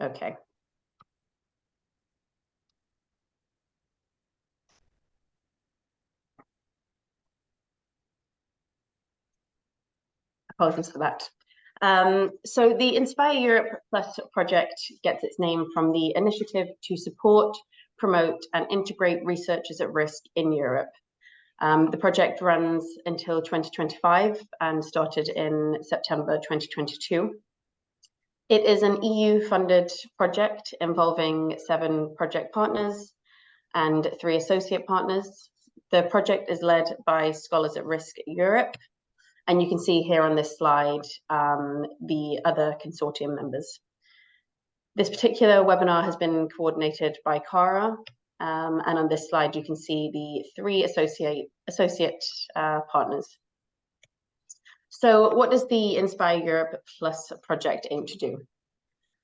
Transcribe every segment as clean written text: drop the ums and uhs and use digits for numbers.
Okay. Apologies for that. So the Inspire Europe Plus project gets its name from the initiative to support, promote, and integrate researchers at risk in Europe. The project runs until 2025 and started in September 2022. It is an EU-funded project involving 7 project partners and 3 associate partners. The project is led by Scholars at Risk Europe, and you can see here on this slide the other consortium members. This particular webinar has been coordinated by Cara, and on this slide you can see the 3 associate partners. So what does the Inspire Europe Plus project aim to do?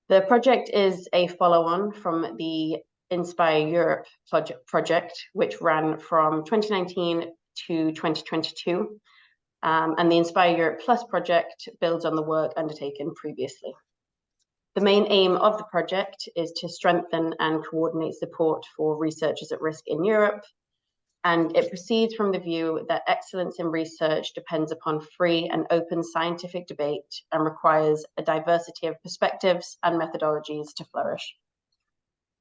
The project is a follow-on from the Inspire Europe project, which ran from 2019 to 2022. And the Inspire Europe Plus project builds on the work undertaken previously. The main aim of the project is to strengthen and coordinate support for researchers at risk in Europe, and it proceeds from the view that excellence in research depends upon free and open scientific debate and requires a diversity of perspectives and methodologies to flourish.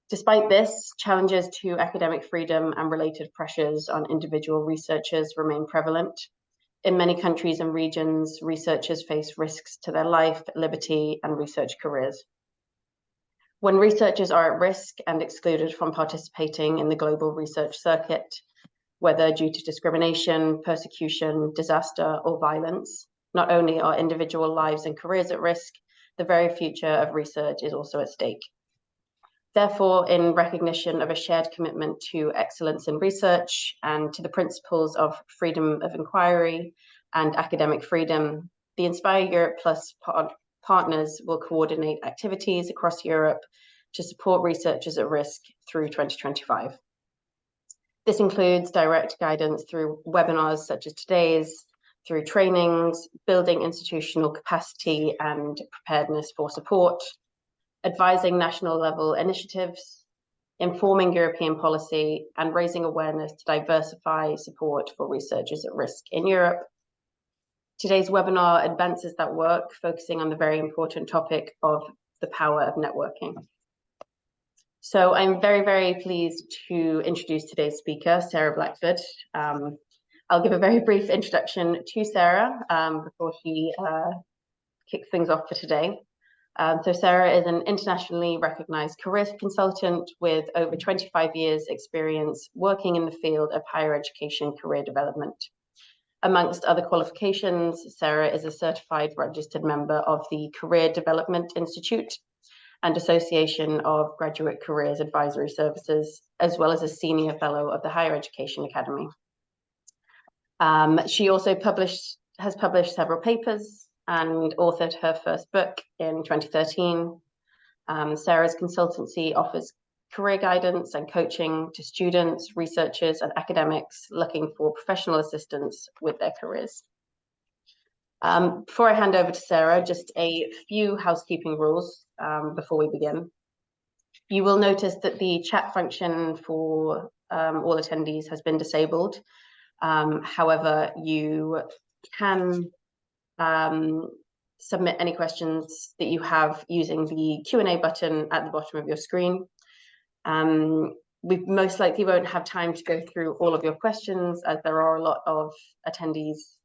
Despite this, challenges to academic freedom and related pressures on individual researchers remain prevalent. In many countries and regions, researchers face risks to their life, liberty, and research careers. When researchers are at risk and excluded from participating in the global research circuit, whether due to discrimination, persecution, disaster, or violence, not only are individual lives and careers at risk, the very future of research is also at stake. Therefore, in recognition of a shared commitment to excellence in research and to the principles of freedom of inquiry and academic freedom, the Inspire Europe Plus partners will coordinate activities across Europe to support researchers at risk through 2025. This includes direct guidance through webinars such as today's, through trainings, building institutional capacity and preparedness for support, advising national level initiatives, informing European policy, and raising awareness to diversify support for researchers at risk in Europe. Today's webinar advances that work, focusing on the very important topic of the power of networking. So I'm very, very pleased to introduce today's speaker, Sarah Blackford. I'll give a very brief introduction to Sarah before she kicks things off for today. So Sarah is an internationally recognized careers consultant with over 25 years experience working in the field of higher education career development. Amongst other qualifications, Sarah is a certified registered member of the Career Development Institute and Association of Graduate Careers Advisory Services, as well as a senior fellow of the Higher Education Academy. She also has published several papers and authored her first book in 2013. Sarah's consultancy offers career guidance and coaching to students, researchers, and academics looking for professional assistance with their careers. Before I hand over to Sarah, just a few housekeeping rules before we begin. You will notice that the chat function for all attendees has been disabled. However, you can submit any questions that you have using the Q&A button at the bottom of your screen. We most likely won't have time to go through all of your questions, as there are a lot of attendees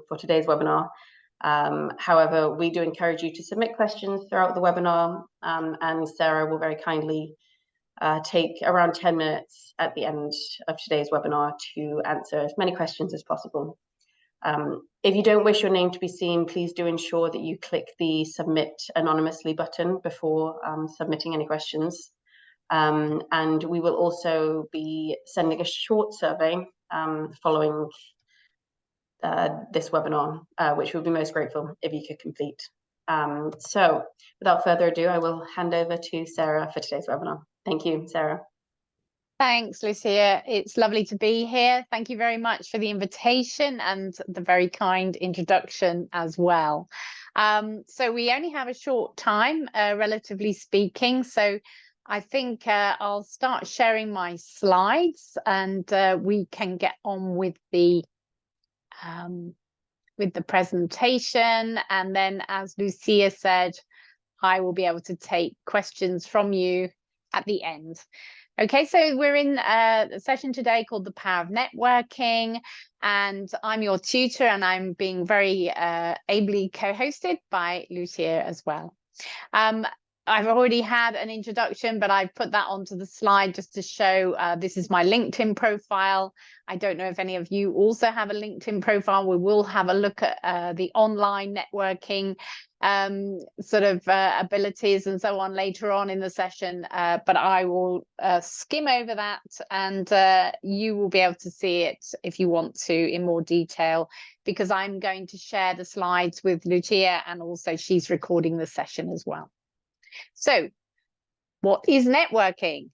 for today's webinar. However, we do encourage you to submit questions throughout the webinar, and Sarah will very kindly take around 10 minutes at the end of today's webinar to answer as many questions as possible. If you don't wish your name to be seen, please do ensure that you click the Submit Anonymously button before submitting any questions. And we will also be sending a short survey following this webinar, which we'll be most grateful if you could complete. So without further ado, I will hand over to Sarah for today's webinar. Thank you, Sarah. Thanks, Lucia. It's lovely to be here. Thank you very much for the invitation and the very kind introduction as well. So we only have a short time, relatively speaking. So I think I'll start sharing my slides, and we can get on with the presentation. And then, as Lucia said, I will be able to take questions from you at the end. Okay, so we're in a session today called The Power of Networking, and I'm your tutor, and I'm being very ably co-hosted by Lucia as well. I've already had an introduction, but I've put that onto the slide just to show this is my LinkedIn profile. I don't know if any of you also have a LinkedIn profile. We will have a look at the online networking sort of abilities and so on later on in the session, but I will skim over that, and you will be able to see it if you want to in more detail, because I'm going to share the slides with Lucia, and also she's recording the session as well. So what is networking?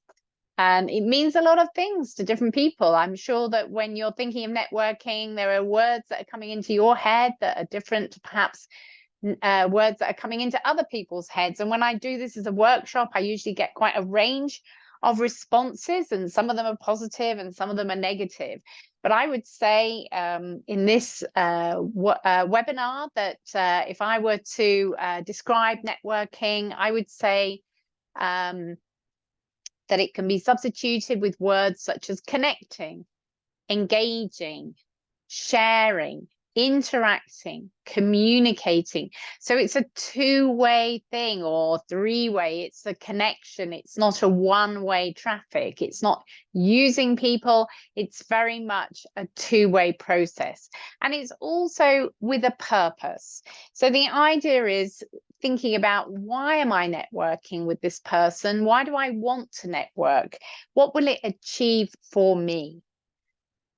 And it means a lot of things to different people. I'm sure that when you're thinking of networking, there are words that are coming into your head that are different to perhaps words that are coming into other people's heads. And when I do this as a workshop, I usually get quite a range of responses, and some of them are positive and some of them are negative. But I would say in this webinar that if I were to describe networking, I would say that it can be substituted with words such as connecting, engaging, sharing, interacting, communicating. So it's a two-way thing, or three-way. It's a connection. It's not a one-way traffic. It's not using people. It's very much a two-way process. And it's also with a purpose. So the idea is thinking about, why am I networking with this person? Why do I want to network? What will it achieve for me?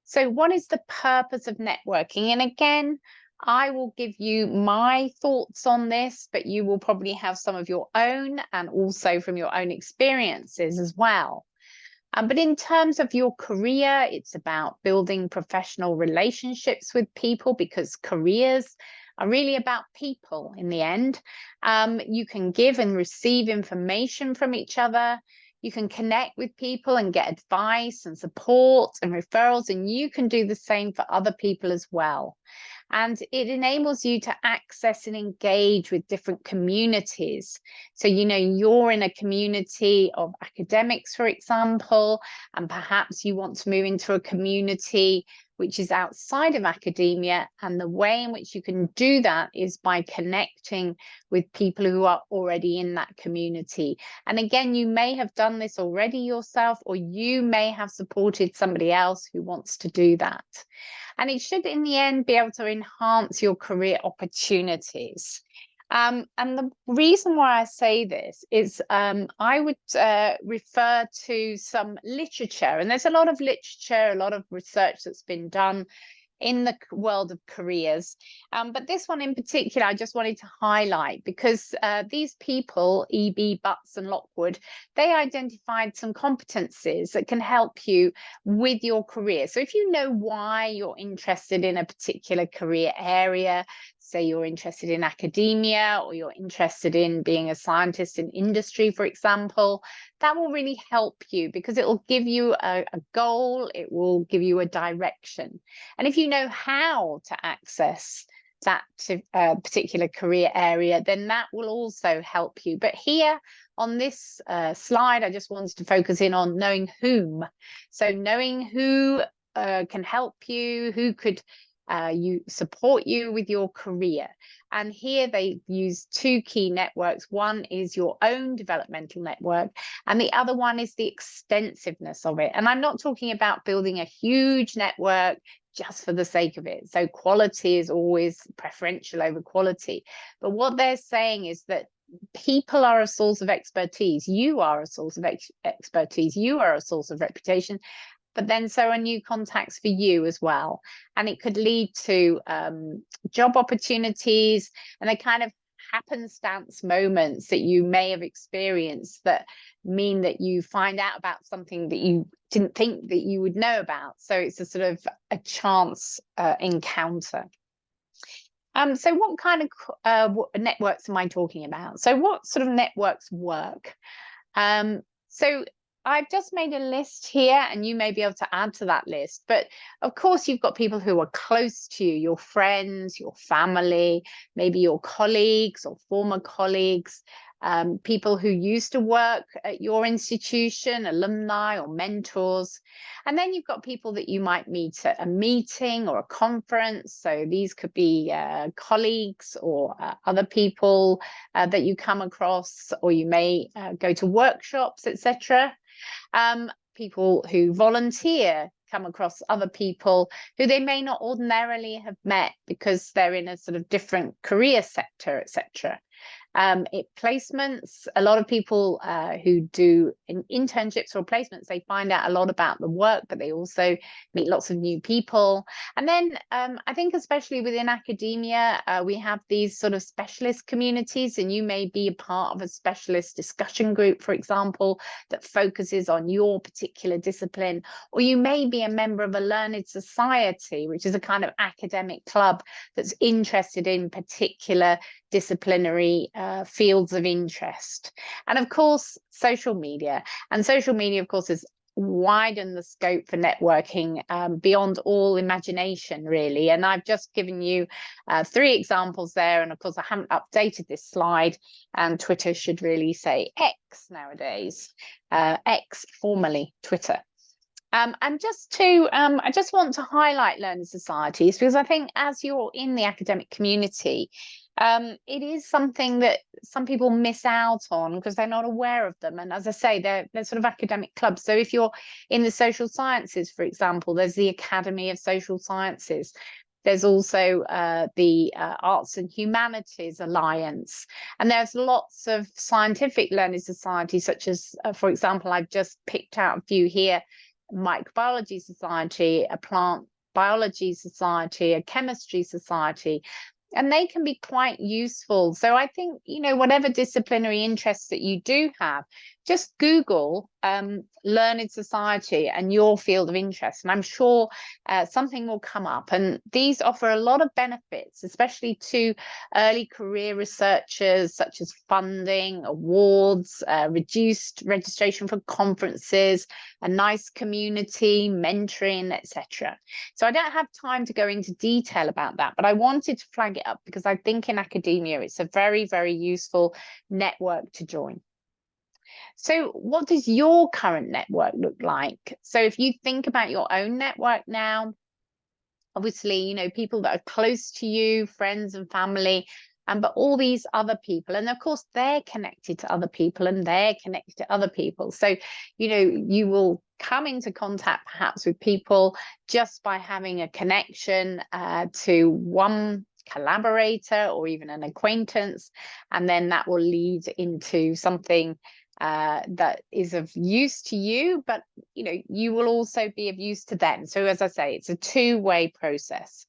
So what is the purpose of networking? And again, I will give you my thoughts on this, but you will probably have some of your own, and also from your own experiences as well. But in terms of your career, it's about building professional relationships with people, because careers are really about people in the end. You can give and receive information from each other. You can connect with people and get advice and support and referrals, and you can do the same for other people as well. And it enables you to access and engage with different communities. So, you know, you're in a community of academics, for example, and perhaps you want to move into a community which is outside of academia. And the way in which you can do that is by connecting with people who are already in that community. And again, you may have done this already yourself, or you may have supported somebody else who wants to do that. And it should, in the end, be able to enhance your career opportunities. And the reason why I say this is I would refer to some literature, and there's a lot of literature, a lot of research that's been done in the world of careers. But this one in particular, I just wanted to highlight, because these people, E.B. Butts and Lockwood, they identified some competencies that can help you with your career. So if you know why you're interested in a particular career area, say you're interested in academia, or you're interested in being a scientist in industry, for example, that will really help you, because it will give you a goal, it will give you a direction. And if you know how to access that particular career area, then that will also help you. But here on this slide, I just wanted to focus in on knowing whom. So knowing who can help you, who could support you with your career. And here they use two key networks. One is your own developmental network, and the other one is the extensiveness of it. And I'm not talking about building a huge network just for the sake of it. So quality is always preferential over quality. But what they're saying is that people are a source of expertise. You are a source of expertise. You are a source of reputation. But then so are new contacts for you as well. And it could lead to job opportunities, and they kind of happenstance moments that you may have experienced that mean that you find out about something that you didn't think that you would know about. So it's a sort of a chance encounter. So what kind of networks am I talking about? So what sort of networks work? So I've just made a list here, and you may be able to add to that list. But of course, you've got people who are close to you, your friends, your family, maybe your colleagues or former colleagues, people who used to work at your institution, alumni or mentors. And then you've got people that you might meet at a meeting or a conference. So these could be colleagues or other people that you come across, or you may go to workshops, etc. People who volunteer come across other people who they may not ordinarily have met because they're in a sort of different career sector, etc. Placements, a lot of people who do internships or placements, they find out a lot about the work, but they also meet lots of new people. And then I think especially within academia, we have these sort of specialist communities, and you may be a part of a specialist discussion group, for example, that focuses on your particular discipline, or you may be a member of a learned society, which is a kind of academic club that's interested in particular disciplinary fields of interest. And of course, social media. And social media, of course, has widened the scope for networking beyond all imagination, really. And I've just given you 3 examples there. And of course, I haven't updated this slide, and Twitter should really say X nowadays, X, formerly Twitter. And just to, I just want to highlight learning societies, because I think as you're in the academic community, it is something that some people miss out on because they're not aware of them. And as I say, they're sort of academic clubs. So if you're in the social sciences, for example, there's the Academy of Social Sciences. There's also the Arts and Humanities Alliance. And there's lots of scientific learning societies, such as, for example, I've just picked out a few here: Microbiology Society, a Plant Biology Society, a Chemistry Society. And they can be quite useful. So I think, you know, whatever disciplinary interests that you do have, just Google learned society and your field of interest, and I'm sure something will come up. And these offer a lot of benefits, especially to early career researchers, such as funding, awards, reduced registration for conferences, a nice community, mentoring, etc. So I don't have time to go into detail about that, but I wanted to flag it up because I think in academia it's a very, very useful network to join. So what does your current network look like? So if you think about your own network now, obviously, you know, people that are close to you, friends and family, but all these other people, and of course they're connected to other people and they're connected to other people. So, you know, you will come into contact perhaps with people just by having a connection to one collaborator or even an acquaintance, and then that will lead into something that is of use to you, but you know, you will also be of use to them. So as I say, it's a two-way process.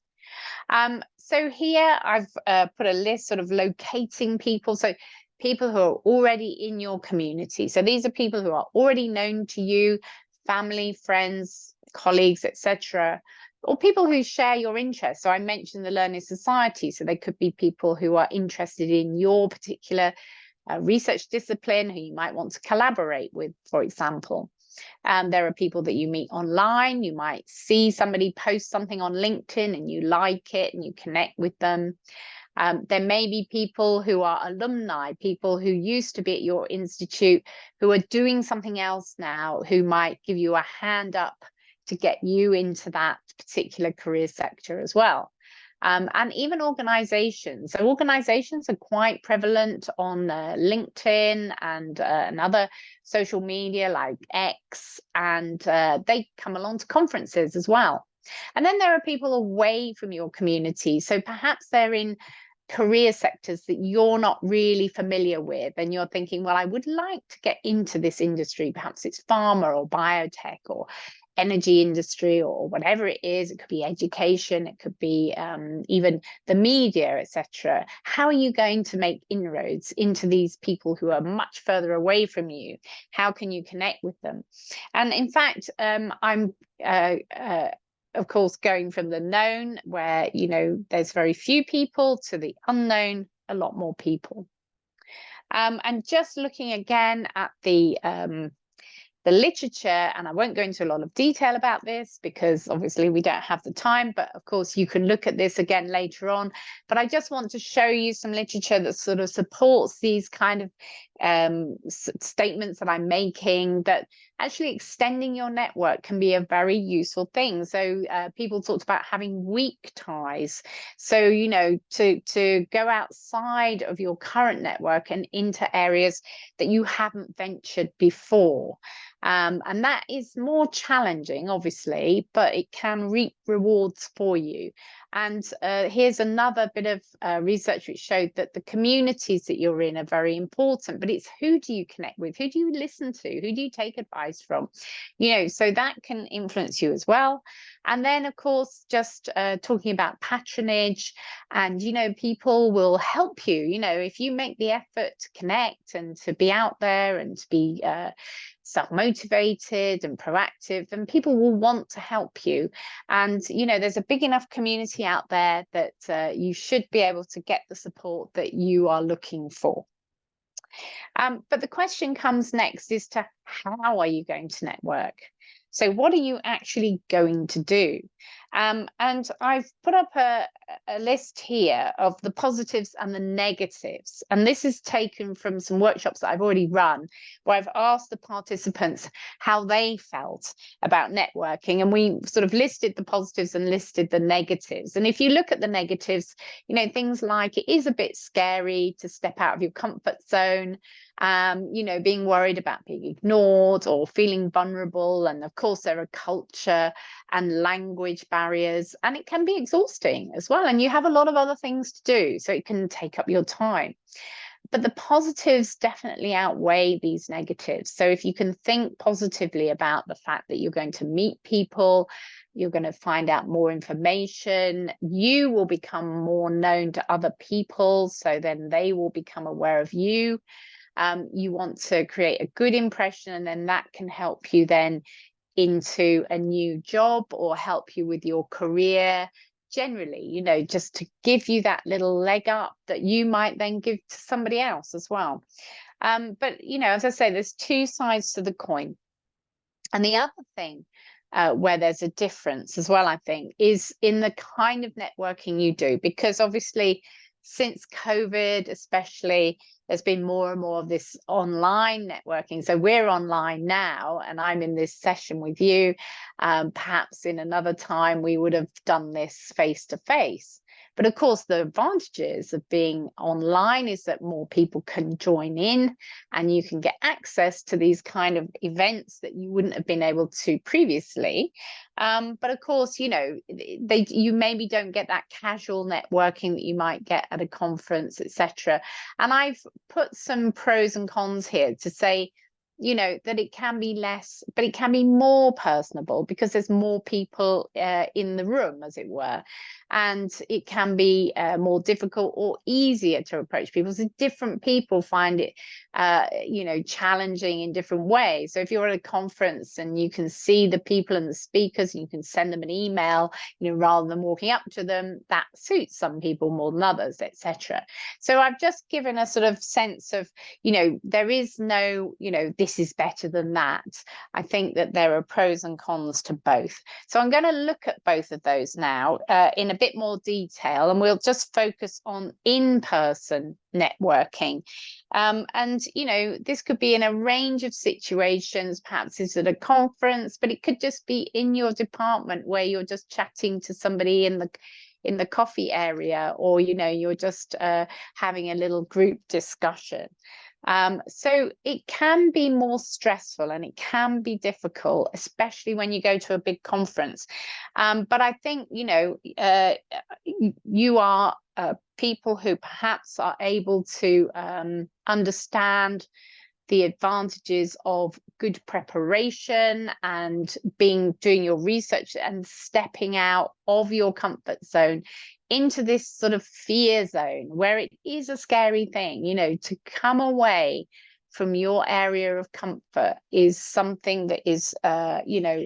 So here I've put a list sort of locating people. So people who are already in your community. So these are people who are already known to you, family, friends, colleagues, etc., or people who share your interests. So I mentioned the Learning Society. So they could be people who are interested in your particular research discipline, who you might want to collaborate with, for example. There are people that you meet online. You might see somebody post something on LinkedIn and you like it and you connect with them. There may be people who are alumni, people who used to be at your institute, who are doing something else now, who might give you a hand up to get you into that particular career sector as well. And even organizations. So organizations are quite prevalent on LinkedIn and other social media like X, and they come along to conferences as well. And then there are people away from your community. So perhaps they're in career sectors that you're not really familiar with, and you're thinking, well, I would like to get into this industry. Perhaps it's pharma or biotech or energy industry or whatever it is. It could be education, it could be even the media, etc. How are you going to make inroads into these people who are much further away from you? How can you connect with them? And in fact, I'm of course going from the known, where there's very few people, to the unknown, a lot more people. And just looking again at the literature, and I won't go into a lot of detail about this because obviously we don't have the time, but of course you can look at this again later on. But I just want to show you some literature that sort of supports these kind of statements that I'm making, that actually extending your network can be a very useful thing. So people talked about having weak ties. So, to go outside of your current network and into areas that you haven't ventured before. And that is more challenging, obviously, but it can reap rewards for you. And here's another bit of research which showed that the communities that you're in are very important, but it's who do you connect with? Who do you listen to? Who do you take advice from? So that can influence you as well. And then, of course, just talking about patronage, and, people will help you, if you make the effort to connect and to be out there and to be self-motivated and proactive, then people will want to help you. And there's a big enough community out there that you should be able to get the support that you are looking for. But the question comes next is to how are you going to network? So what are you actually going to do? And I've put up a list here of the positives and the negatives. And this is taken from some workshops that I've already run, where I've asked the participants how they felt about networking. And we sort of listed the positives and listed the negatives. And if you look at the negatives, things like it is a bit scary to step out of your comfort zone. Being worried about being ignored or feeling vulnerable. And of course, there are culture and language barriers, and it can be exhausting as well. And you have a lot of other things to do, so it can take up your time. But the positives definitely outweigh these negatives. So if you can think positively about the fact that you're going to meet people, you're going to find out more information, you will become more known to other people, so then they will become aware of you. You want to create a good impression, and then that can help you then into a new job or help you with your career generally, just to give you that little leg up that you might then give to somebody else as well. But, as I say, there's two sides to the coin. And the other thing where there's a difference as well, I think, is in the kind of networking you do, because obviously since COVID, especially, there's been more and more of this online networking. So we're online now, and I'm in this session with you. Perhaps in another time, we would have done this face to face. But of course, the advantages of being online is that more people can join in, and you can get access to these kind of events that you wouldn't have been able to previously. But of course, you maybe don't get that casual networking that you might get at a conference, etc. And I've put some pros and cons here to say, that it can be less, but it can be more personable because there's more people in the room, as it were. And it can be more difficult or easier to approach people. So different people find it, challenging in different ways. So if you're at a conference and you can see the people and the speakers, and you can send them an email, rather than walking up to them, that suits some people more than others, etc. So I've just given a sort of sense of, there is no, this is better than that. I think that there are pros and cons to both. So I'm going to look at both of those now in a bit more detail, and we'll just focus on in-person networking. And this could be in a range of situations. Perhaps it's at a conference, but it could just be in your department where you're just chatting to somebody in the coffee area, or you're just having a little group discussion. So it can be more stressful and it can be difficult, especially when you go to a big conference. But I think, you are people who perhaps are able to understand the advantages of good preparation and doing your research and stepping out of your comfort zone into this sort of fear zone where it is a scary thing, you know, to come away from your area of comfort is something that is, you know,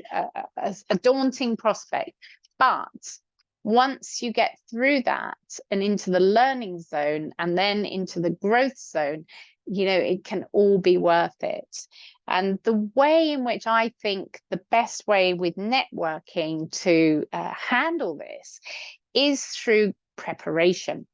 a daunting prospect. But once you get through that and into the learning zone and then into the growth zone, you know, it can all be worth it. And the way in which I think the best way with networking to handle this is through preparation.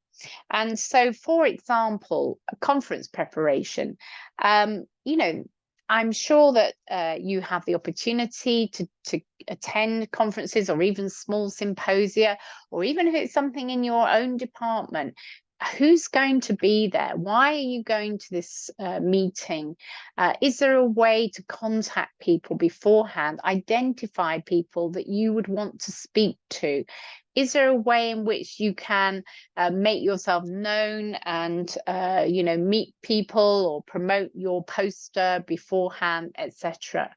And so, for example, a conference preparation, you know, I'm sure that you have the opportunity to attend conferences or even small symposia, or even if it's something in your own department. Who's going to be there? Why are you going to this meeting? Is there a way to contact people beforehand, identify people that you would want to speak to? Is there a way in which you can make yourself known and, you know, meet people or promote your poster beforehand, etc.?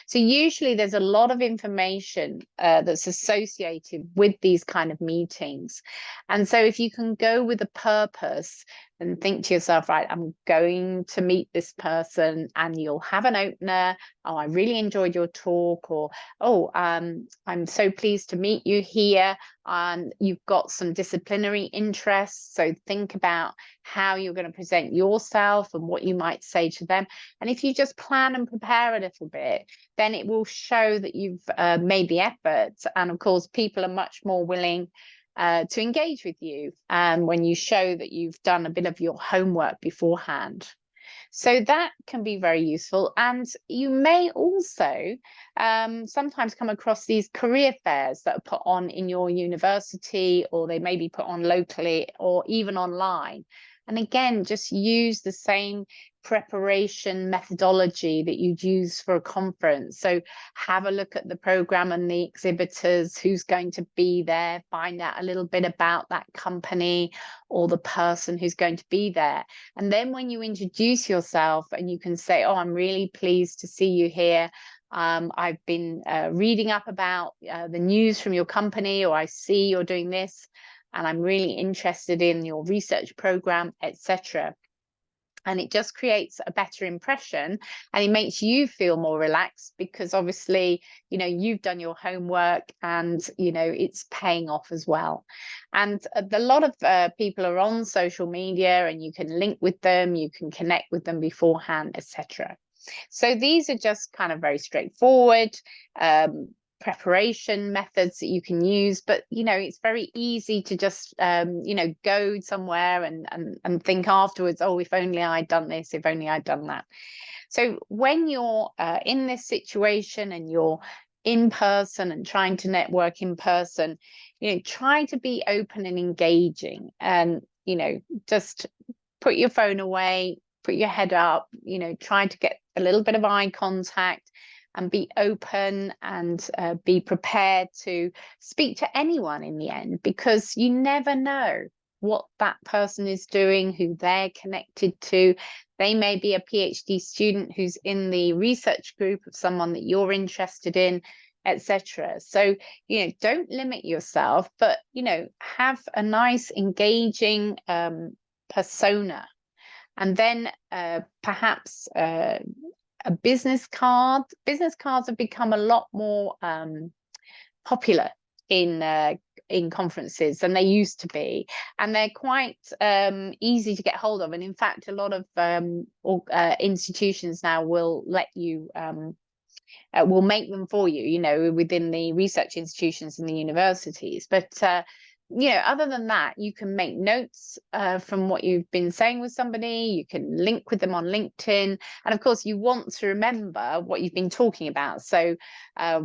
So usually there's a lot of information that's associated with these kind of meetings. And so if you can go with a purpose and think to yourself, right, I'm going to meet this person, and you'll have an opener. Oh, I really enjoyed your talk, or, oh, I'm so pleased to meet you here. And you've got some disciplinary interests. So think about how you're going to present yourself and what you might say to them. And if you just plan and prepare a little bit, then it will show that you've made the effort. And of course, people are much more willing to engage with you when you show that you've done a bit of your homework beforehand. So that can be very useful. And you may also sometimes come across these career fairs that are put on in your university, or they may be put on locally or even online. And again, just use the same preparation methodology that you'd use for a conference. So have a look at the program and the exhibitors, who's going to be there, find out a little bit about that company or the person who's going to be there. And then when you introduce yourself and you can say, oh, I'm really pleased to see you here. I've been reading up about the news from your company, or I see you're doing this, and I'm really interested in your research program, etc. And it just creates a better impression, and it makes you feel more relaxed, because obviously, you know, you've done your homework, and, you know, it's paying off as well. And a lot of people are on social media, and you can link with them, you can connect with them beforehand, etc. So these are just kind of very straightforward preparation methods that you can use, but you know, it's very easy to just you know, go somewhere and think afterwards, oh, if only I'd done this, if only I'd done that. So when you're in this situation and you're in person and trying to network in person, you know, try to be open and engaging, and you know, just put your phone away, put your head up, you know, try to get a little bit of eye contact, and be open, and be prepared to speak to anyone in the end, because you never know what that person is doing, who they're connected to. They may be a PhD student who's in the research group of someone that you're interested in, etc. So, you know, don't limit yourself, but, you know, have a nice, engaging persona. And then perhaps a business card. Business cards have become a lot more popular in conferences than they used to be, and they're quite easy to get hold of. And in fact, a lot of institutions now will let you will make them for you, you know, within the research institutions and the universities. But you know, other than that, you can make notes from what you've been saying with somebody. You can link with them on LinkedIn. And of course, you want to remember what you've been talking about. So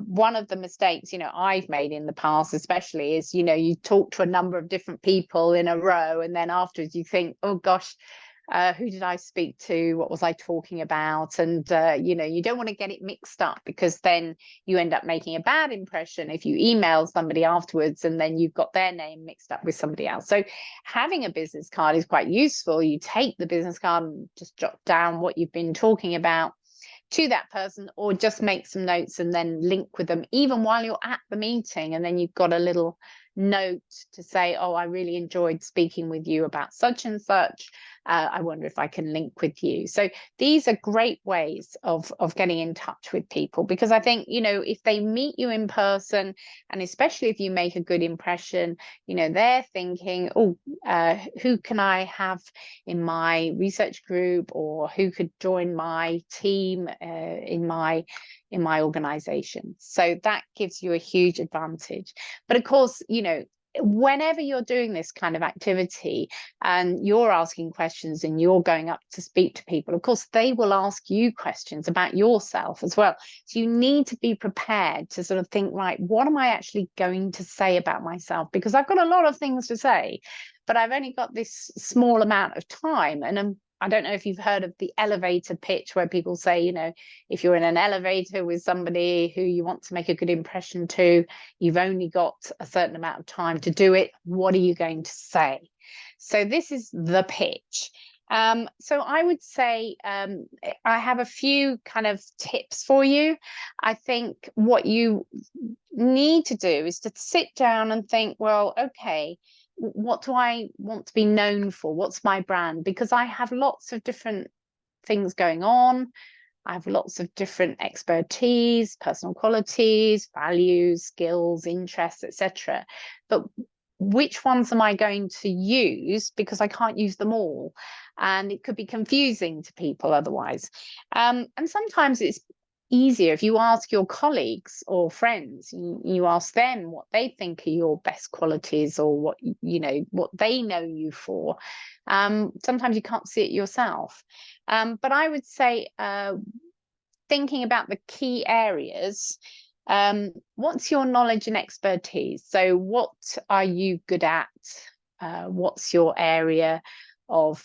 one of the mistakes, you know, I've made in the past, especially, is, you know, you talk to a number of different people in a row, and then afterwards you think, oh gosh, who did I speak to, what was I talking about, and you know, you don't want to get it mixed up, because then you end up making a bad impression if you email somebody afterwards and then you've got their name mixed up with somebody else. So having a business card is quite useful. You take the business card and just jot down what you've been talking about to that person, or just make some notes and then link with them even while you're at the meeting, and then you've got a little note to say, oh, I really enjoyed speaking with you about such and such. I wonder if I can link with you. So these are great ways of getting in touch with people, because I think, you know, if they meet you in person, and especially if you make a good impression, you know, they're thinking, oh, who can I have in my research group, or who could join my team in my organization. So that gives you a huge advantage. But of course, you know, whenever you're doing this kind of activity and you're asking questions and you're going up to speak to people, of course, they will ask you questions about yourself as well. So you need to be prepared to sort of think, right, what am I actually going to say about myself? Because I've got a lot of things to say, but I've only got this small amount of time. And I don't know if you've heard of the elevator pitch, where people say, you know, if you're in an elevator with somebody who you want to make a good impression to, you've only got a certain amount of time to do it. What are you going to say? So this is the pitch. So I would say I have a few kind of tips for you. I think what you need to do is to sit down and think, well, okay, what do I want to be known for? What's my brand? Because I have lots of different things going on. I have lots of different expertise, personal qualities, values, skills, interests, etc. But which ones am I going to use? Because I can't use them all. And it could be confusing to people otherwise. And sometimes it's easier if you ask your colleagues or friends, you ask them what they think are your best qualities, or what, you know, what they know you for. Sometimes you can't see it yourself. But I would say thinking about the key areas, what's your knowledge and expertise? So what are you good at? What's your area of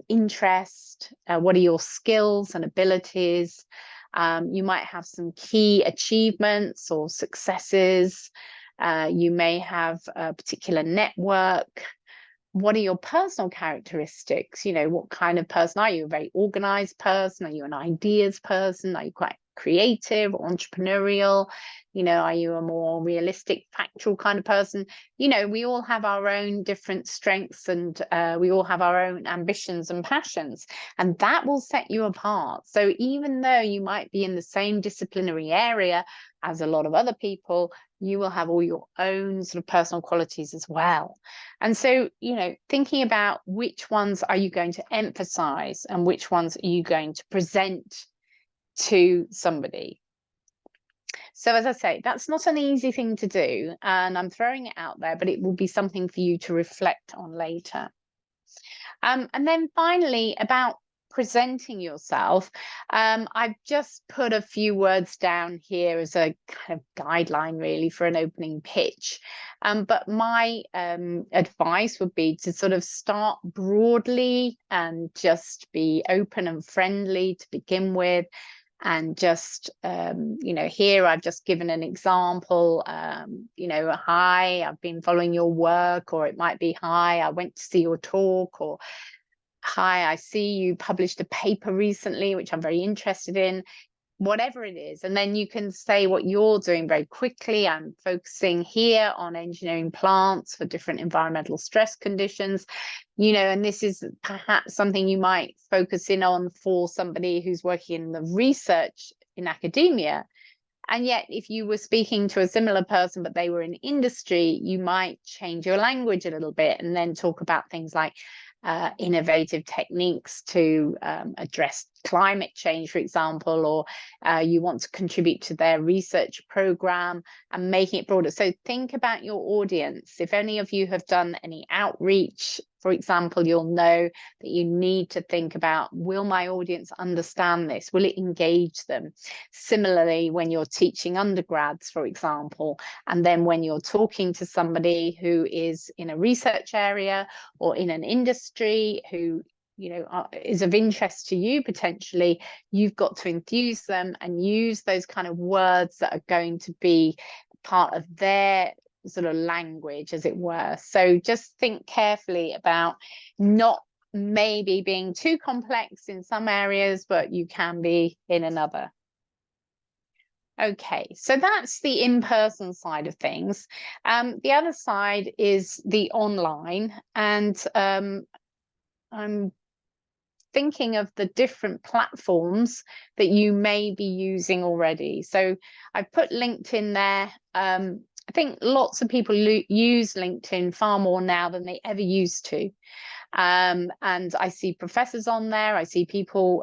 interest? What are your skills and abilities? You might have some key achievements or successes. You may have a particular network. What are your personal characteristics? You know, what kind of person are you? A very organized person? Are you an ideas person? Are you quite creative or entrepreneurial? You know, are you a more realistic, factual kind of person? You know, we all have our own different strengths, and we all have our own ambitions and passions, and that will set you apart. So even though you might be in the same disciplinary area as a lot of other people, you will have all your own sort of personal qualities as well. And so, you know, thinking about which ones are you going to emphasize and which ones are you going to present to somebody. So as I say, that's not an easy thing to do, and I'm throwing it out there, but it will be something for you to reflect on later. And then finally, about presenting yourself, I've just put a few words down here as a kind of guideline really for an opening pitch. But my advice would be to sort of start broadly and just be open and friendly to begin with. And just, you know, here I've just given an example, you know, hi, I've been following your work, or it might be, hi, I went to see your talk, or hi, I see you published a paper recently, which I'm very interested in. Whatever it is, and then you can say what you're doing very quickly. I'm focusing here on engineering plants for different environmental stress conditions, you know, and this is perhaps something you might focus in on for somebody who's working in the research in academia. And yet, if you were speaking to a similar person, but they were in industry, you might change your language a little bit and then talk about things like innovative techniques to address climate change, for example, or you want to contribute to their research program and making it broader. So think about your audience. If any of you have done any outreach, for example, you'll know that you need to think about, will my audience understand this? Will it engage them? Similarly, when you're teaching undergrads, for example, and then when you're talking to somebody who is in a research area or in an industry who is of interest to you potentially, you've got to enthuse them and use those kind of words that are going to be part of their sort of language, as it were. So just think carefully about not maybe being too complex in some areas, but you can be in another. Okay, so that's the in-person side of things. The other side is the online, and I'm thinking of the different platforms that you may be using already. So I've put LinkedIn there. I think lots of people use LinkedIn far more now than they ever used to. And I see professors on there. I see people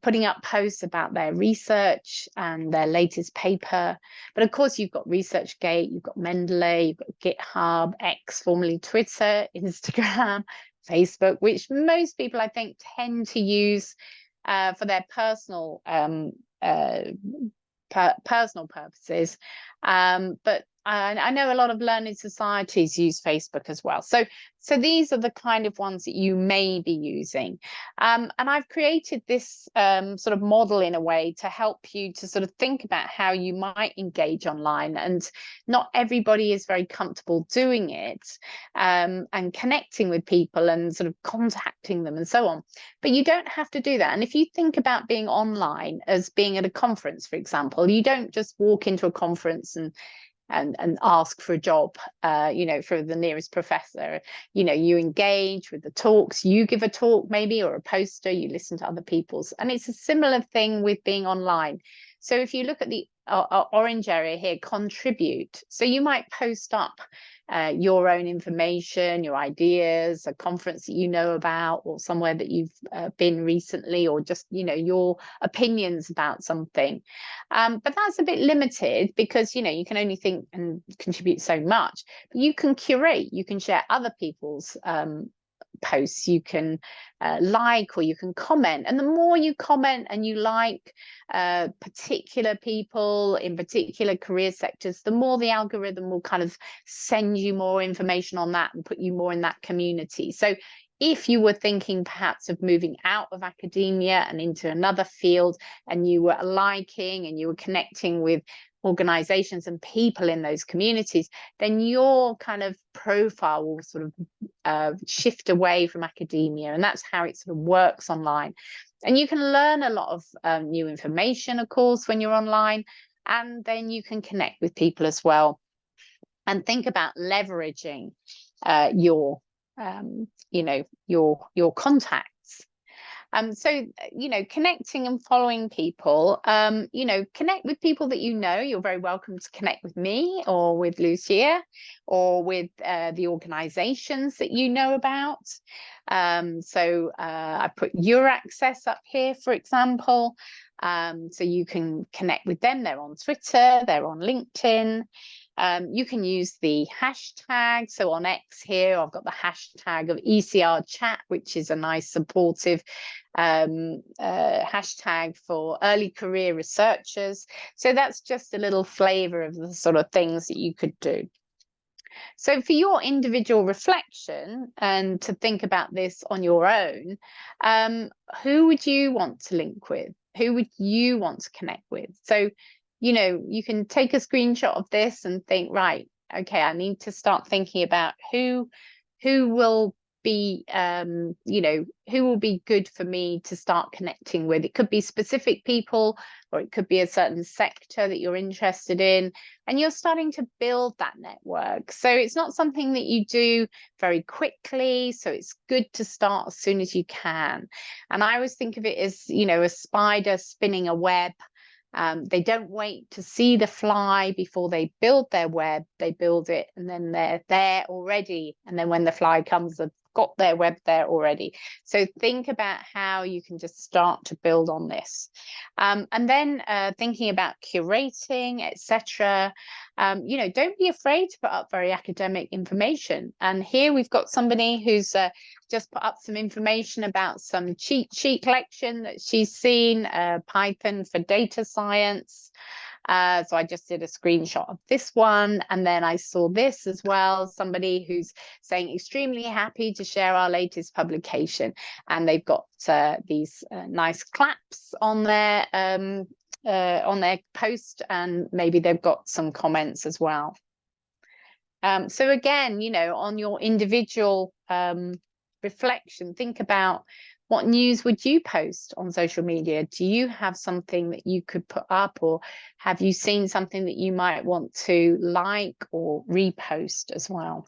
putting up posts about their research and their latest paper. But of course, you've got ResearchGate, you've got Mendeley, you've got GitHub, X, formerly Twitter, Instagram, Facebook, which most people, I think, tend to use for their personal personal purposes. But I know a lot of learning societies use Facebook as well. So these are the kind of ones that you may be using. And I've created this sort of model in a way to help you to sort of think about how you might engage online. And not everybody is very comfortable doing it and connecting with people and sort of contacting them and so on. But you don't have to do that. And if you think about being online as being at a conference, for example, you don't just walk into a conference and ask for a job, for the nearest professor. You engage with the talks, you give a talk maybe, or a poster, you listen to other people's. And it's a similar thing with being online. So if you look at the orange area here, contribute. So you might post up your own information, your ideas, a conference that you know about, or somewhere that you've been recently, or just, your opinions about something. But that's a bit limited because, you can only think and contribute so much. But you can curate, you can share other people's posts, you can like, or you can comment. And the more you comment and you like particular people in particular career sectors, the more the algorithm will kind of send you more information on that and put you more in that community. So if you were thinking perhaps of moving out of academia and into another field, and you were liking and you were connecting with organizations and people in those communities, then your kind of profile will sort of shift away from academia. And that's how it sort of works online. And you can learn a lot of new information, of course, when you're online, and then you can connect with people as well. And think about leveraging your contacts. So, connecting and following people, connect with people that you're very welcome to connect with me or with Lucia or with the organizations that you know about. So I put your access up here, for example, so you can connect with them. They're on Twitter, they're on LinkedIn. You can use the hashtag. So on X here, I've got the hashtag of ECR chat, which is a nice supportive hashtag for early career researchers. So that's just a little flavor of the sort of things that you could do. So for your individual reflection and to think about this on your own, who would you want to link with? Who would you want to connect with? So, you can take a screenshot of this and think, right, okay, I need to start thinking about who will be, who will be good for me to start connecting with. It could be specific people, or it could be a certain sector that you're interested in, and you're starting to build that network. So it's not something that you do very quickly. So it's good to start as soon as you can. And I always think of it as, a spider spinning a web. They don't wait to see the fly before they build their web. They build it and then they're there already. And then when the fly comes, they've got their web there already. So think about how you can just start to build on this. And then thinking about curating, etc. Don't be afraid to put up very academic information. And here we've got somebody who's just put up some information about some cheat sheet collection that she's seen, Python for data science. So I just did a screenshot of this one, and then I saw this as well, somebody who's saying extremely happy to share our latest publication, and they've got these nice claps on their post, and maybe they've got some comments as well. So again, you know, on your individual reflection, think about what news would you post on social media? Do you have something that you could put up, or have you seen something that you might want to like or repost as well?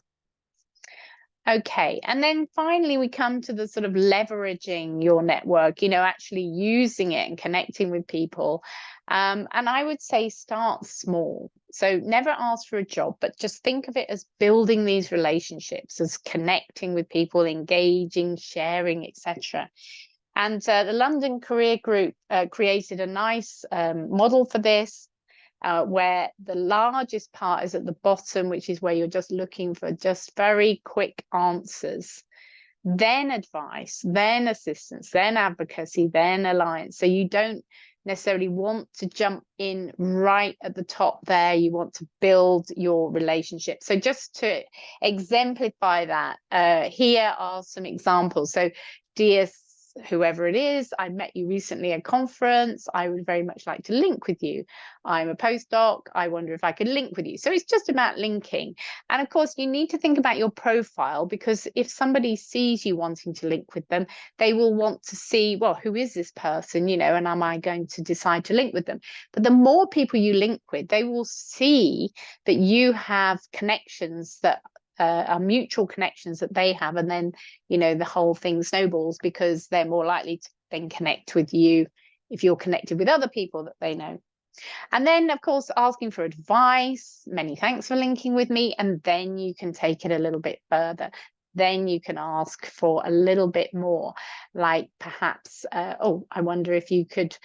Okay, and then finally we come to the sort of leveraging your network, you know, actually using it and connecting with people. And I would say start small. So never ask for a job, but just think of it as building these relationships, as connecting with people, engaging, sharing, etc. And the London Career Group created a nice model for this. Where the largest part is at the bottom, which is where you're just looking for just very quick answers, then advice, then assistance, then advocacy, then alliance. So you don't necessarily want to jump in right at the top there. You want to build your relationship. So just to exemplify that, here are some examples. So dear whoever it is, I met you recently at a conference. I would very much like to link with you. I'm a postdoc. I wonder if I could link with you. So it's just about linking. And of course, you need to think about your profile, because if somebody sees you wanting to link with them, they will want to see, well, who is this person, you know, and am I going to decide to link with them? But the more people you link with, they will see that you have connections that are mutual connections that they have, and then, you know, the whole thing snowballs, because they're more likely to then connect with you if you're connected with other people that they know. And then, of course, asking for advice. Many thanks for linking with me. And then you can take it a little bit further. Then you can ask for a little bit more, like perhaps, oh, I wonder if you could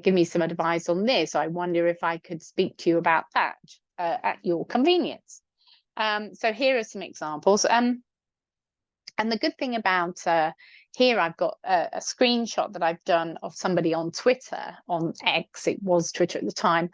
give me some advice on this. I wonder if I could speak to you about that at your convenience. So here are some examples. And the good thing about here, I've got a screenshot that I've done of somebody on Twitter, on X, it was Twitter at the time,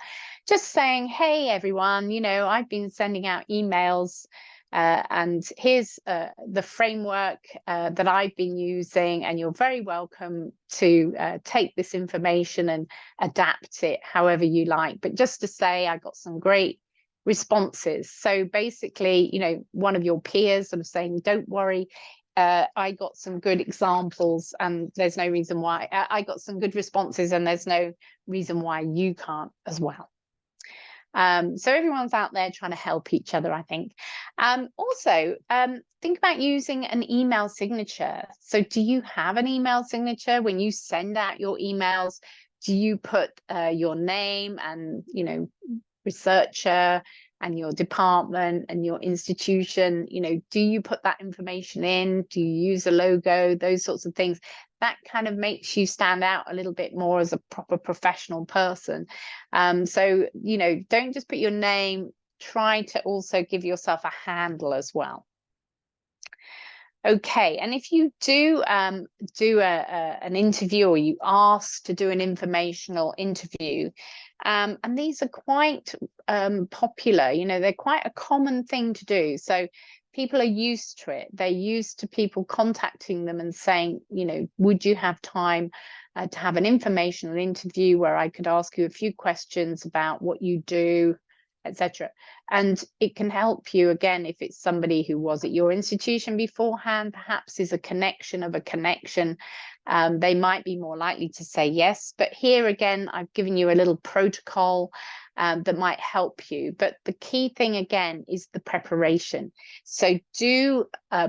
just saying, hey, everyone, you know, I've been sending out emails and here's the framework that I've been using, and you're very welcome to take this information and adapt it however you like. But just to say, I got some great responses. So basically, you know, one of your peers sort of saying, don't worry, I got some good examples and there's no reason why. I got some good responses and there's no reason why you can't as well. So everyone's out there trying to help each other, I think. Also, think about using an email signature. So do you have an email signature when you send out your emails? Do you put your name and, you know, researcher and your department and your institution, you know, do you put that information in? Do you use a logo? Those sorts of things. That kind of makes you stand out a little bit more as a proper professional person. So, you know, don't just put your name, try to also give yourself a handle as well. Okay, and if you do an interview, or you ask to do an informational interview, and these are quite popular, you know, they're quite a common thing to do. So people are used to it. They're used to people contacting them and saying, you know, would you have time to have an informational interview where I could ask you a few questions about what you do, etc. And it can help you, again, if it's somebody who was at your institution beforehand, perhaps is a connection of a connection. They might be more likely to say yes. But here again, I've given you a little protocol that might help you. But the key thing, again, is the preparation. So do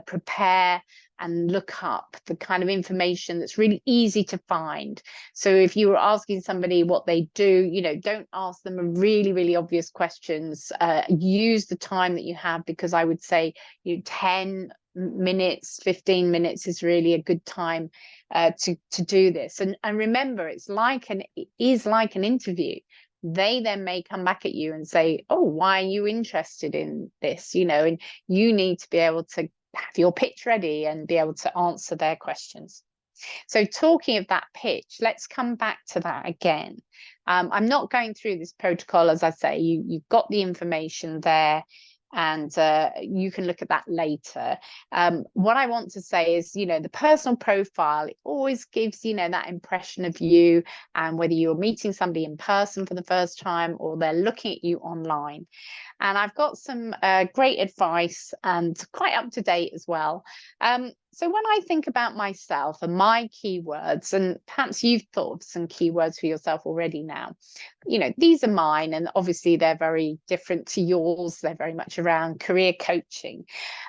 prepare and look up the kind of information that's really easy to find. So if you were asking somebody what they do, you know, don't ask them really, really obvious questions. Use the time that you have, because I would say, you know, 10 minutes, 15 minutes is really a good time to do this. And remember, it is like an interview. They then may come back at you and say, oh, why are you interested in this? You know, and you need to be able to have your pitch ready and be able to answer their questions. So talking of that pitch, let's come back to that again. I'm not going through this protocol, as I say, you've got the information there, and you can look at that later. What I want to say is, the personal profile, it always gives, that impression of you, and whether you're meeting somebody in person for the first time or they're looking at you online. And I've got some great advice, and quite up to date as well. So when I think about myself and my keywords, and perhaps you've thought of some keywords for yourself already now, these are mine, and obviously they're very different to yours. They're very much around career coaching.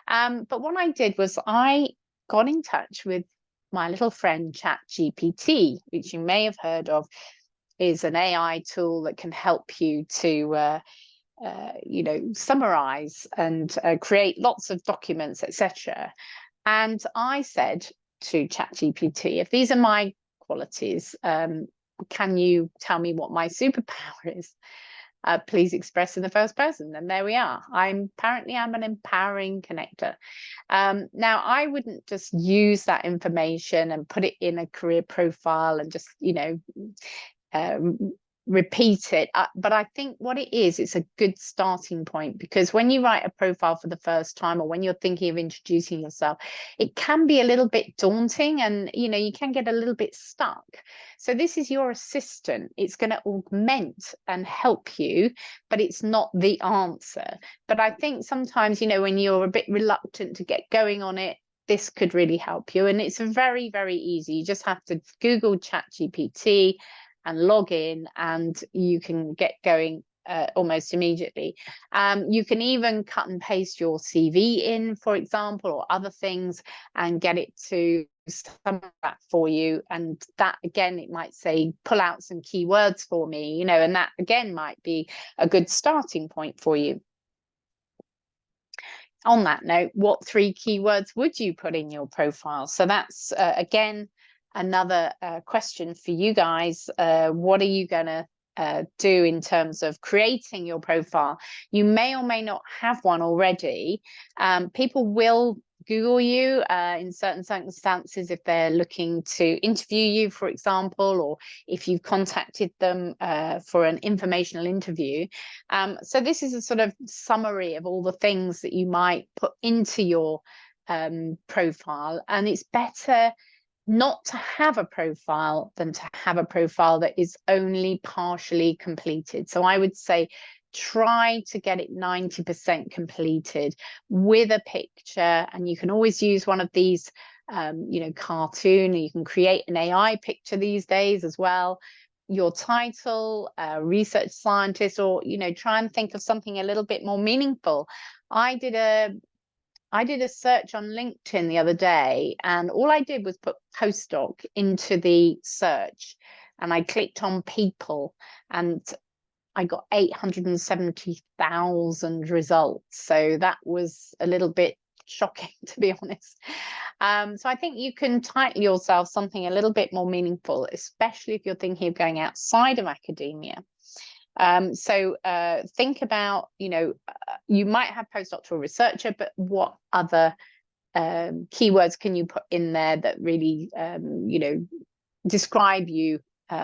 But what I did was I got in touch with my little friend ChatGPT, which you may have heard of, is an AI tool that can help you to summarize and create lots of documents, etc. And I said to ChatGPT, if these are my qualities, can you tell me what my superpower is? Please express in the first person. And there we are. I'm an empowering connector. Now, I wouldn't just use that information and put it in a career profile and just, repeat it, but I think what it is, it's a good starting point, because when you write a profile for the first time, or when you're thinking of introducing yourself, it can be a little bit daunting, and you can get a little bit stuck. So this is your assistant. It's going to augment and help you, but it's not the answer. But I think sometimes, when you're a bit reluctant to get going on it, this could really help you. And it's very, very easy. You just have to Google ChatGPT and log in, and you can get going almost immediately. You can even cut and paste your CV in, for example, or other things, and get it to sum that for you. And that, again, it might say, pull out some keywords for me, and that, again, might be a good starting point for you. On that note, what 3 keywords would you put in your profile? So that's, again, another question for you guys. What are you going to do in terms of creating your profile? You may or may not have one already. People will Google you in certain circumstances if they're looking to interview you, for example, or if you've contacted them for an informational interview. So this is a sort of summary of all the things that you might put into your profile, and it's better not to have a profile than to have a profile that is only partially completed. So I would say try to get it 90% completed with a picture, and you can always use one of these cartoon, and you can create an AI picture these days as well. Your title, research scientist, or try and think of something a little bit more meaningful. I did a search on LinkedIn the other day, and all I did was put postdoc into the search, and I clicked on people, and I got 870,000 results. So that was a little bit shocking, to be honest. So I think you can title yourself something a little bit more meaningful, especially if you're thinking of going outside of academia. So think about, you might have postdoctoral researcher, but what other keywords can you put in there that really, describe you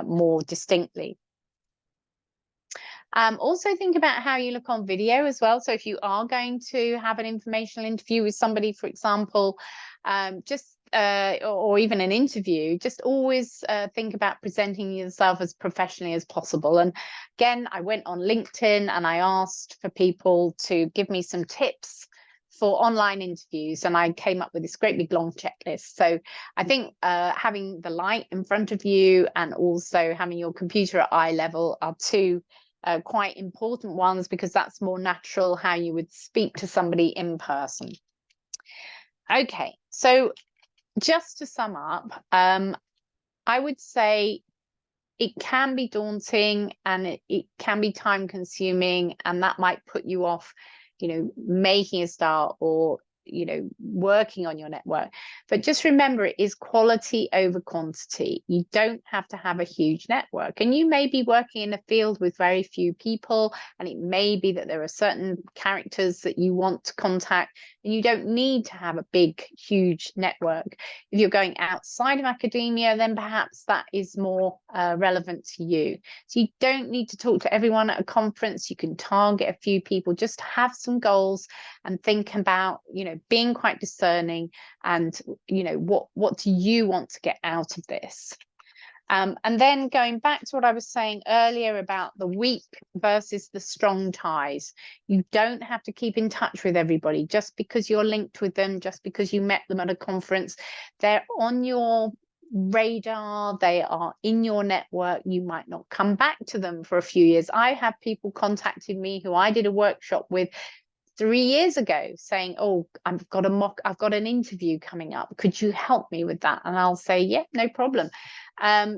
more distinctly? Also think about how you look on video as well. So if you are going to have an informational interview with somebody, for example, or even an interview, just always think about presenting yourself as professionally as possible. And again, I went on LinkedIn and I asked for people to give me some tips for online interviews, and I came up with this great big long checklist. So I think having the light in front of you and also having your computer at eye level are 2 quite important ones, because that's more natural how you would speak to somebody in person. Okay, so just to sum up, I would say it can be daunting, and it can be time consuming, and that might put you off, making a start, or working on your network. But just remember, it is quality over quantity. You don't have to have a huge network, and you may be working in a field with very few people, and it may be that there are certain characters that you want to contact, and you don't need to have a big, huge network. If you're going outside of academia, then perhaps that is more relevant to you. So you don't need to talk to everyone at a conference. You can target a few people. Just have some goals and think about, being quite discerning, and, what do you want to get out of this? And then going back to what I was saying earlier about the weak versus the strong ties, you don't have to keep in touch with everybody just because you're linked with them, just because you met them at a conference. They're on your radar, they are in your network. You might not come back to them for a few years. I have people contacting me who I did a workshop with 3 years ago saying, oh, I've got an interview coming up, could you help me with that? And I'll say, yeah, no problem.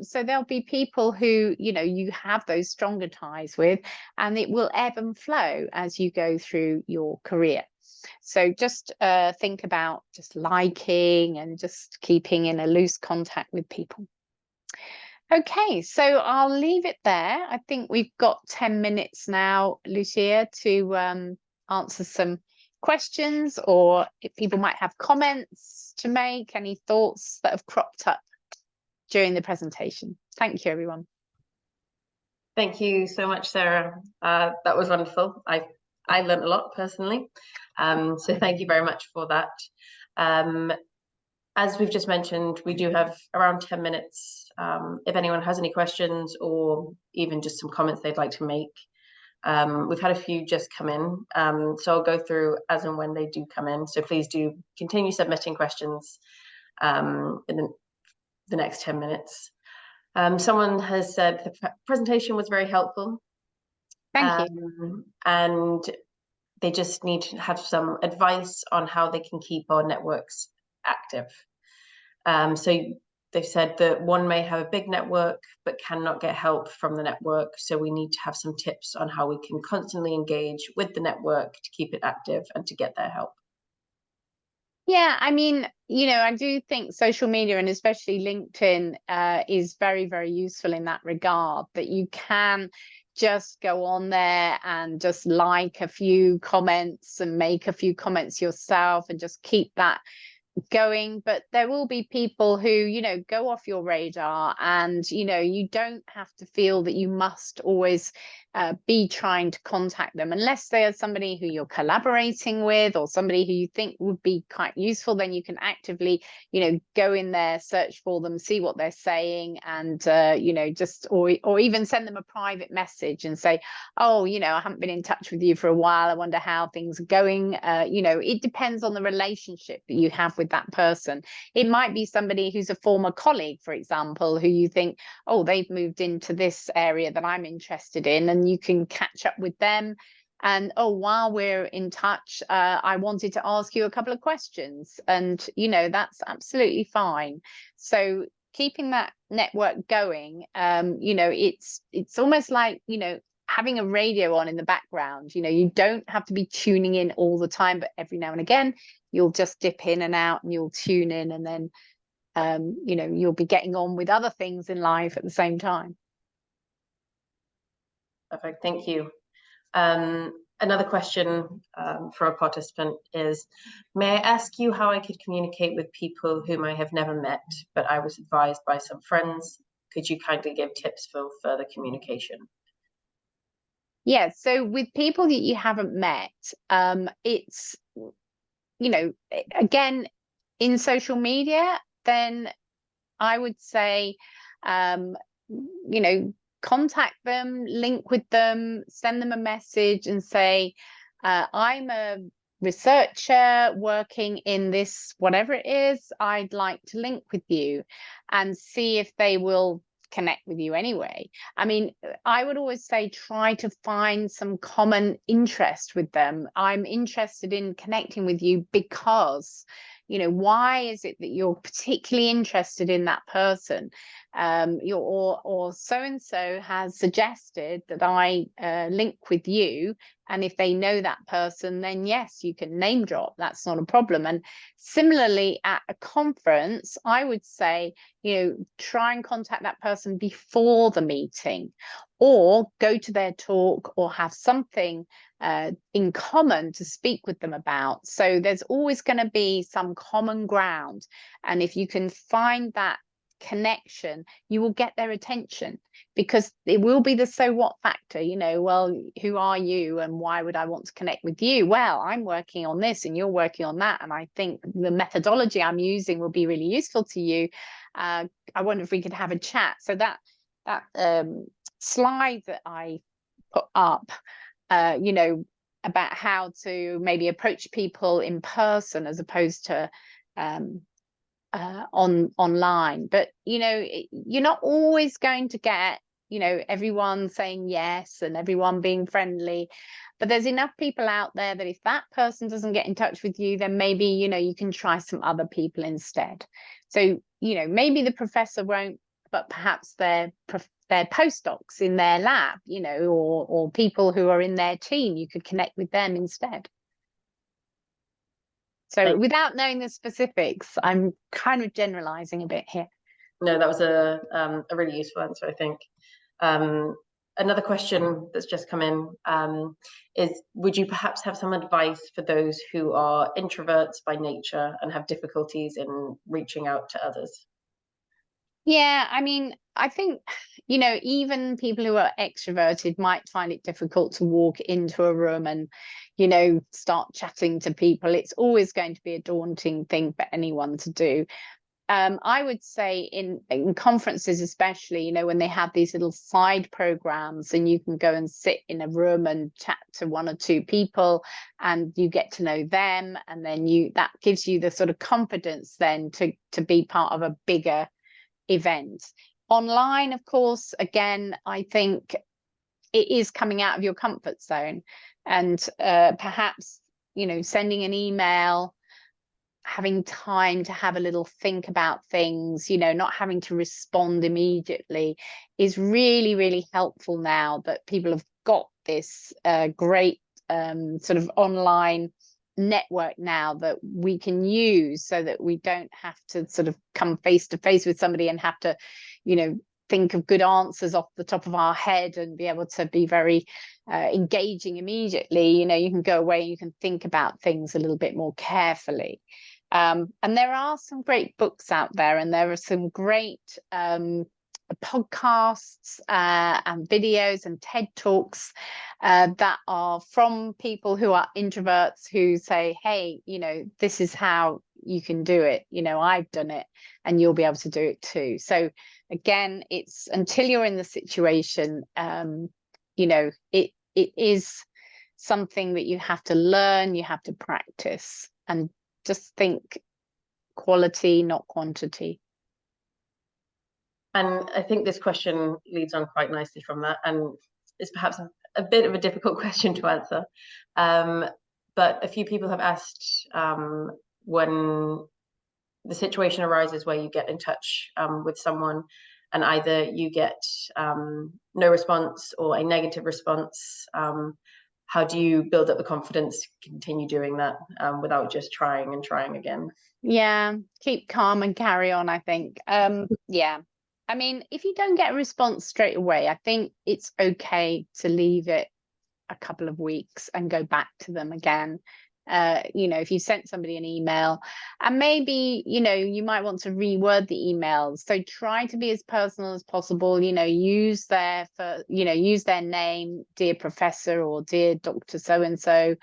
So there'll be people who you have those stronger ties with, and it will ebb and flow as you go through your career. So just think about just liking and just keeping in a loose contact with people. Okay, so I'll leave it there. I think we've got 10 minutes now, Lucia, to answer some questions, or if people might have comments to make, any thoughts that have cropped up during the presentation. Thank you, everyone. Thank you so much, Sarah. That was wonderful. I learned a lot personally. So thank you very much for that. As we've just mentioned, we do have around 10 minutes. If anyone has any questions or even just some comments they'd like to make. We've had a few just come in, so I'll go through as and when they do come in. So please do continue submitting questions in the next 10 minutes. Someone has said the presentation was very helpful. Thank you. And they just need to have some advice on how they can keep our networks active. So they've said that one may have a big network but cannot get help from the network. So we need to have some tips on how we can constantly engage with the network to keep it active and to get their help. Yeah, I mean, I do think social media, and especially LinkedIn, is very, very useful in that regard, that you can just go on there and just like a few comments and make a few comments yourself and just keep that going. But there will be people who go off your radar, and you don't have to feel that you must always be trying to contact them, unless they are somebody who you're collaborating with or somebody who you think would be quite useful. Then you can actively go in there, search for them, see what they're saying, and just or even send them a private message and say, oh, I haven't been in touch with you for a while, I wonder how things are going. It depends on the relationship that you have with that person. It might be somebody who's a former colleague, for example, who you think, oh, they've moved into this area that I'm interested in, and you can catch up with them. And oh, while we're in touch, I wanted to ask you a couple of questions, and that's absolutely fine. So keeping that network going, it's almost like having a radio on in the background. You don't have to be tuning in all the time, but every now and again you'll just dip in and out, and you'll tune in, and then you'll be getting on with other things in life at the same time. Perfect, thank you. Another question for a participant is, may I ask you how I could communicate with people whom I have never met, but I was advised by some friends? Could you kindly give tips for further communication? Yeah, so with people that you haven't met, it's, again, in social media, then I would say, contact them, link with them, send them a message and say, I'm a researcher working in this, whatever it is, I'd like to link with you, and see if they will connect with you anyway. I mean, I would always say try to find some common interest with them. I'm interested in connecting with you because why is it that you're particularly interested in that person? Or so-and-so has suggested that I link with you. And if they know that person, then yes, you can name drop. That's not a problem. And similarly, at a conference, I would say, try and contact that person before the meeting, or go to their talk, or have something in common to speak with them about. So there's always going to be some common ground. And if you can find that connection, you will get their attention, because it will be the so what factor. Well, who are you and why would I want to connect with you? Well, I'm working on this and you're working on that, and I think the methodology I'm using will be really useful to you. I wonder if we could have a chat. So that slide that I put up, about how to maybe approach people in person as opposed to online. But you're not always going to get everyone saying yes and everyone being friendly, but there's enough people out there that if that person doesn't get in touch with you, then maybe you can try some other people instead. So maybe the professor won't, but perhaps their postdocs in their lab, or people who are in their team, you could connect with them instead. So without knowing the specifics, I'm kind of generalizing a bit here. No, that was a really useful answer, I think. Another question that's just come in is, would you perhaps have some advice for those who are introverts by nature and have difficulties in reaching out to others? Yeah, I mean, I think, even people who are extroverted might find it difficult to walk into a room and, start chatting to people. It's always going to be a daunting thing for anyone to do. I would say in conferences, especially, when they have these little side programs and you can go and sit in a room and chat to one or two people and you get to know them, and then that gives you the sort of confidence then to be part of a bigger event. Online, of course, again, I think it is coming out of your comfort zone, and perhaps sending an email, having time to have a little think about things, not having to respond immediately, is really, really helpful now that people have got this great sort of online network now that we can use, so that we don't have to sort of come face to face with somebody and have to think of good answers off the top of our head and be able to be very engaging immediately. You can go away and you can think about things a little bit more carefully. And there are some great books out there, and there are some great podcasts and videos and TED Talks that are from people who are introverts, who say, hey, this is how you can do it. I've done it and you'll be able to do it too. So again, it's until you're in the situation, it is something that you have to learn, you have to practice, and just think quality, not quantity. And I think this question leads on quite nicely from that, and is perhaps a bit of a difficult question to answer. But a few people have asked, when the situation arises where you get in touch with someone and either you get no response or a negative response, how do you build up the confidence to continue doing that without just trying and trying again? Yeah, keep calm and carry on, I think. Yeah. I mean, if you don't get a response straight away, I think it's okay to leave it a couple of weeks and go back to them again. If you sent somebody an email, and maybe, you might want to reword the emails. So try to be as personal as possible, use their name, dear professor, or dear Dr. So-and-so.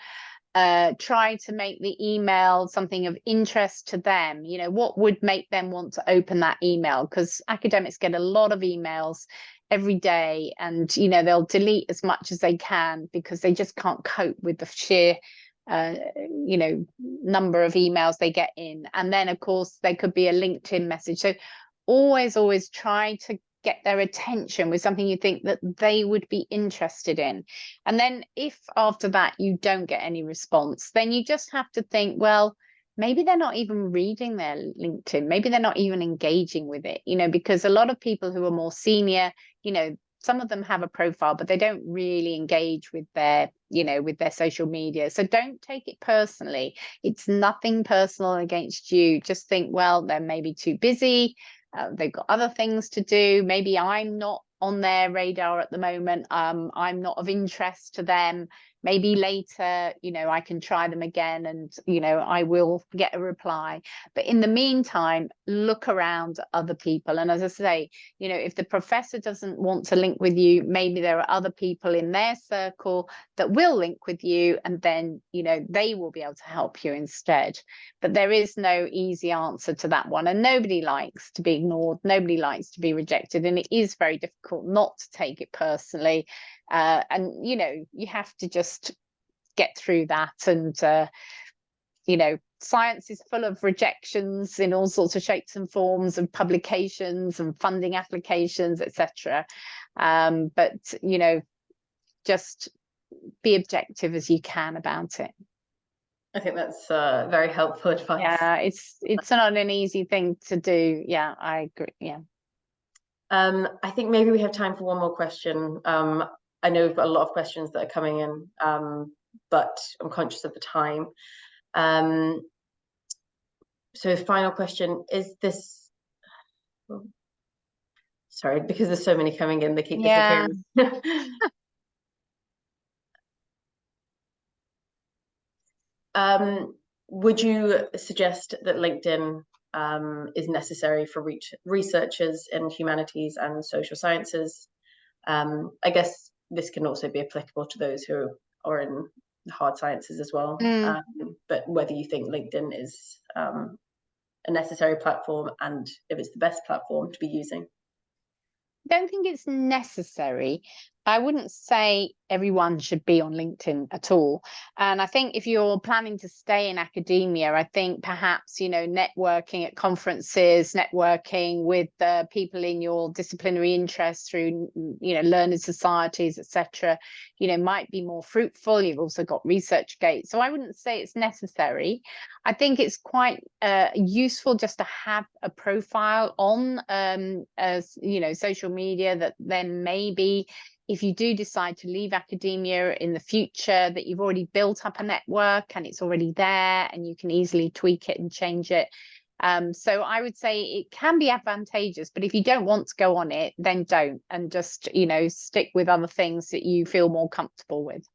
Try to make the email something of interest to them. What would make them want to open that email? Because academics get a lot of emails every day, and they'll delete as much as they can because they just can't cope with the sheer number of emails they get in. And then of course there could be a LinkedIn message. So always try to get their attention with something you think that they would be interested in. And then if after that you don't get any response, then you just have to think, well, maybe they're not even reading their LinkedIn. Maybe they're not even engaging with it, you know, because a lot of people who are more senior, you know, some of them have a profile, but they don't really engage with their, you know, with their social media. So don't take it personally. It's nothing personal against you. Just think, well, they're maybe too busy. They've got other things to do. Maybe I'm not on their radar at the moment. I'm not of interest to them. Maybe later, you know, I can try them again and, you know, I will get a reply. But in the meantime, look around at other people. And as I say, you know, if the professor doesn't want to link with you, maybe there are other people in their circle that will link with you, and then, you know, they will be able to help you instead. But there is no easy answer to that one. And nobody likes to be ignored. Nobody likes to be rejected. And it is very difficult not to take it personally. And, you know, you have to just get through that. And, you know, science is full of rejections in all sorts of shapes and forms, and publications and funding applications, etc. But, you know, just be objective as you can about it. I think that's very helpful advice. Yeah, it's not an easy thing to do. Yeah, I agree. Yeah. I think maybe we have time for one more question. I know we've got a lot of questions that are coming in, but I'm conscious of the time. So final question, is this, sorry, because there's so many coming in, they keep disappearing. Would you suggest that LinkedIn is necessary for researchers in humanities and social sciences? I guess this can also be applicable to those who are in hard sciences as well. But whether you think LinkedIn is a necessary platform, and if it's the best platform to be using. I don't think it's necessary. I wouldn't say everyone should be on LinkedIn at all. And I think if you're planning to stay in academia, I think perhaps, you know, networking at conferences, networking with people in your disciplinary interests through, you know, learned societies, etc., you know, might be more fruitful. You've also got ResearchGate. So I wouldn't say it's necessary. I think it's quite useful just to have a profile on, as you know, social media, that then maybe if you do decide to leave academia in the future, that you've already built up a network and it's already there and you can easily tweak it and change it. So I would say it can be advantageous, but if you don't want to go on it, then don't, and just, you know, stick with other things that you feel more comfortable with.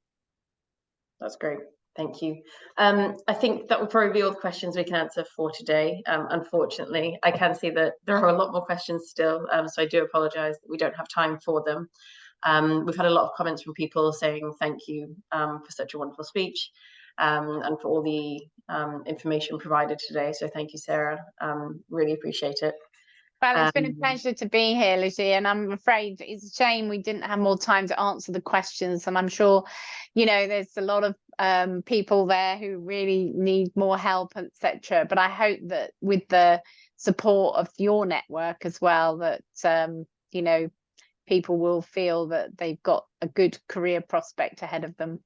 That's great. Thank you. I think that will probably be all the questions we can answer for today. Unfortunately, I can see that there are a lot more questions still, so I do apologize that we don't have time for them. We've had a lot of comments from people saying thank you for such a wonderful speech, and for all the information provided today. So thank you, Sarah. Really appreciate it. Well, it's been a pleasure to be here, Lizzie, and I'm afraid it's a shame we didn't have more time to answer the questions. And I'm sure, you know, there's a lot of people there who really need more help, etc. But I hope that with the support of your network as well, that, you know, people will feel that they've got a good career prospect ahead of them.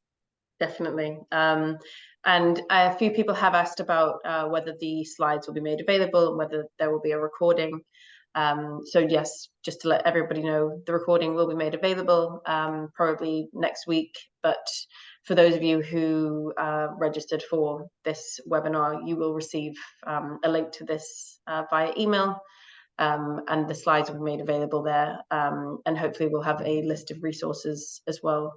Definitely. And a few people have asked about whether the slides will be made available and whether there will be a recording. So yes, just to let everybody know, the recording will be made available probably next week. But for those of you who registered for this webinar, you will receive a link to this via email. And the slides will be made available there. And hopefully we'll have a list of resources as well,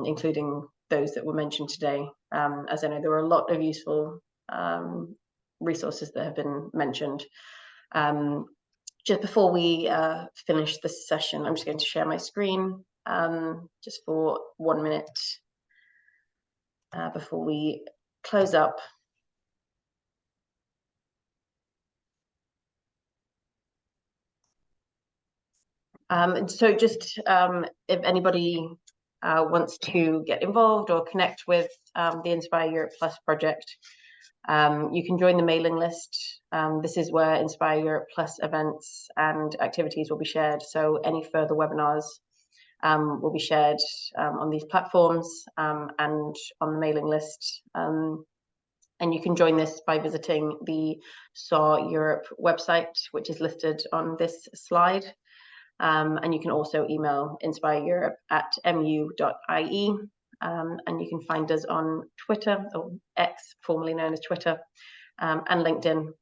including those that were mentioned today. As I know, there were a lot of useful resources that have been mentioned. Just before we finish this session, I'm just going to share my screen just for 1 minute before we close up. So just if anybody wants to get involved or connect with the Inspire Europe Plus project, you can join the mailing list. This is where Inspire Europe Plus events and activities will be shared. So any further webinars will be shared on these platforms and on the mailing list. And you can join this by visiting the SAW Europe website, which is listed on this slide. And you can also email inspireurope@mu.ie. And you can find us on Twitter, or X, formerly known as Twitter, and LinkedIn,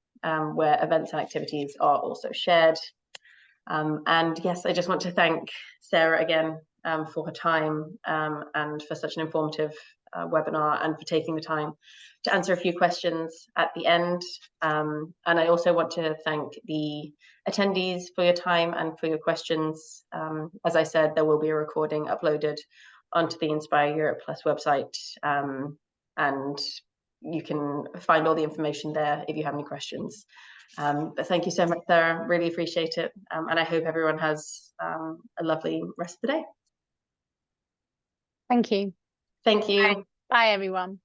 where events and activities are also shared. And yes, I just want to thank Sarah again for her time and for such an informative webinar, and for taking the time to answer a few questions at the end. And I also want to thank the attendees for your time and for your questions. As I said, there will be a recording uploaded onto the Inspire Europe Plus website, and you can find all the information there if you have any questions. But thank you so much, Sarah. Really appreciate it. And I hope everyone has a lovely rest of the day. Thank you. Thank you. Bye everyone.